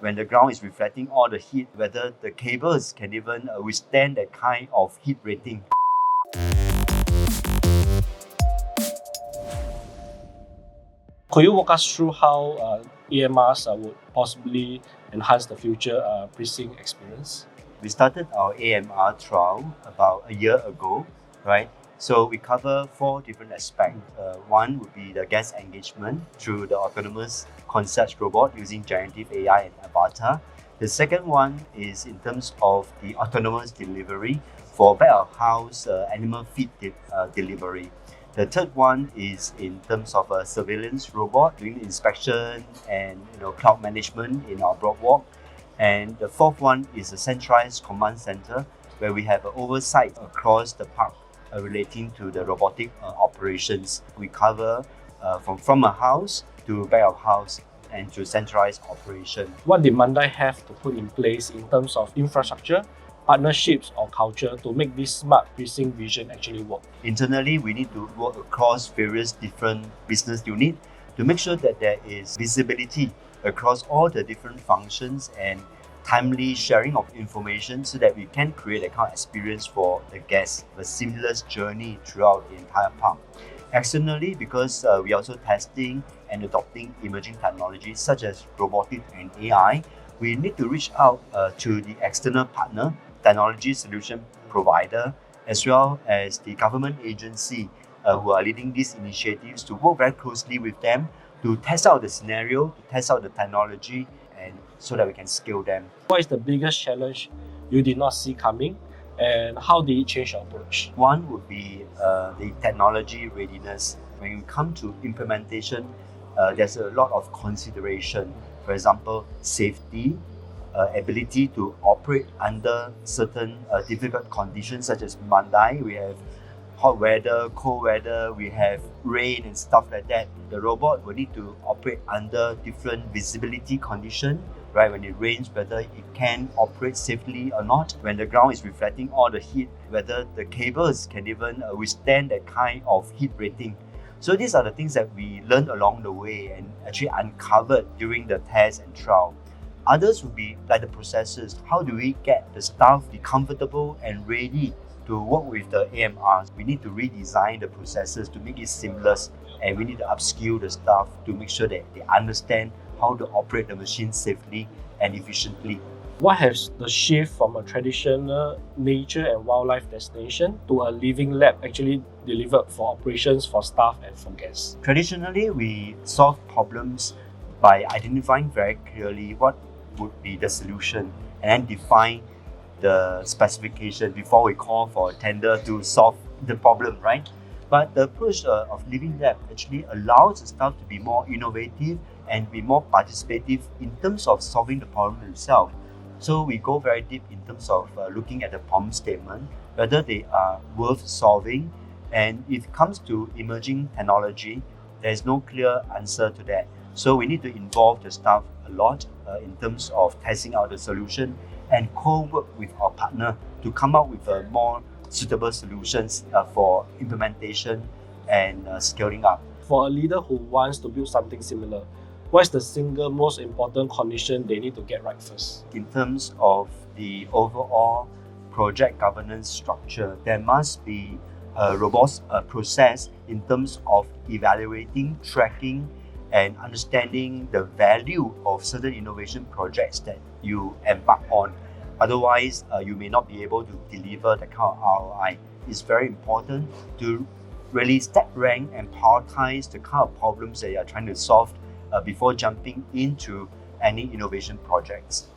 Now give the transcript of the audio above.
When the ground is reflecting all the heat, whether the cables can even withstand that kind of heat rating. Could you walk us through how EMRs would possibly enhance the future precinct experience? We started our AMR trial about a year ago, right? So we cover 4 different aspects. One would be the guest engagement through the autonomous concierge robot using generative AI and avatar. The second one is in terms of the autonomous delivery for back of house animal feed delivery. The third one is in terms of a surveillance robot doing inspection and cloud management in our boardwalk. And the fourth one is a centralized command center where we have oversight across the park relating to the robotic operations. We cover from a house to back of house and to centralized operation. What did Mandai have to put in place in terms of infrastructure, partnerships or culture to make this smart precinct vision actually work? Internally, we need to work across various different business units to make sure that there is visibility across all the different functions and timely sharing of information so that we can create a kind of experience for the guests, a seamless journey throughout the entire park. Externally, because we are also testing and adopting emerging technologies such as robotics and AI, we need to reach out to the external partner, technology solution provider, as well as the government agency who are leading these initiatives to work very closely with them to test out the scenario, to test out the technology, and so that we can scale them. What is the biggest challenge you did not see coming, and how did it change your approach? One would be the technology readiness. When you come to implementation, there's a lot of consideration. For example, safety, ability to operate under certain difficult conditions such as Mandai. We have hot weather, cold weather, we have rain and stuff like that. The robot will need to operate under different visibility conditions, right? When it rains, whether it can operate safely or not. When the ground is reflecting all the heat, whether the cables can even withstand that kind of heat rating. So these are the things that we learned along the way and actually uncovered during the test and trial. Others would be like the processes. How do we get the staff be comfortable and ready to work with the AMRs? We need to redesign the processes to make it seamless, and we need to upskill the staff to make sure that they understand how to operate the machine safely and efficiently. What has the shift from a traditional nature and wildlife destination to a living lab actually delivered for operations, for staff and for guests? Traditionally, we solve problems by identifying very clearly what would be the solution and then define the specification before we call for a tender to solve the problem, right? But the approach of Living Lab actually allows the staff to be more innovative and be more participative in terms of solving the problem itself. So we go very deep in terms of looking at the problem statement, whether they are worth solving. And if it comes to emerging technology, there's no clear answer to that. So we need to involve the staff a lot in terms of testing out the solution and co-work with our partner to come up with more suitable solutions for implementation and scaling up. For a leader who wants to build something similar, what is the single most important condition they need to get right first? In terms of the overall project governance structure, there must be a robust process in terms of evaluating, tracking, and understanding the value of certain innovation projects that you embark on. Otherwise, you may not be able to deliver the kind of ROI. It's very important to really stack rank and prioritize the kind of problems that you are trying to solve before jumping into any innovation projects.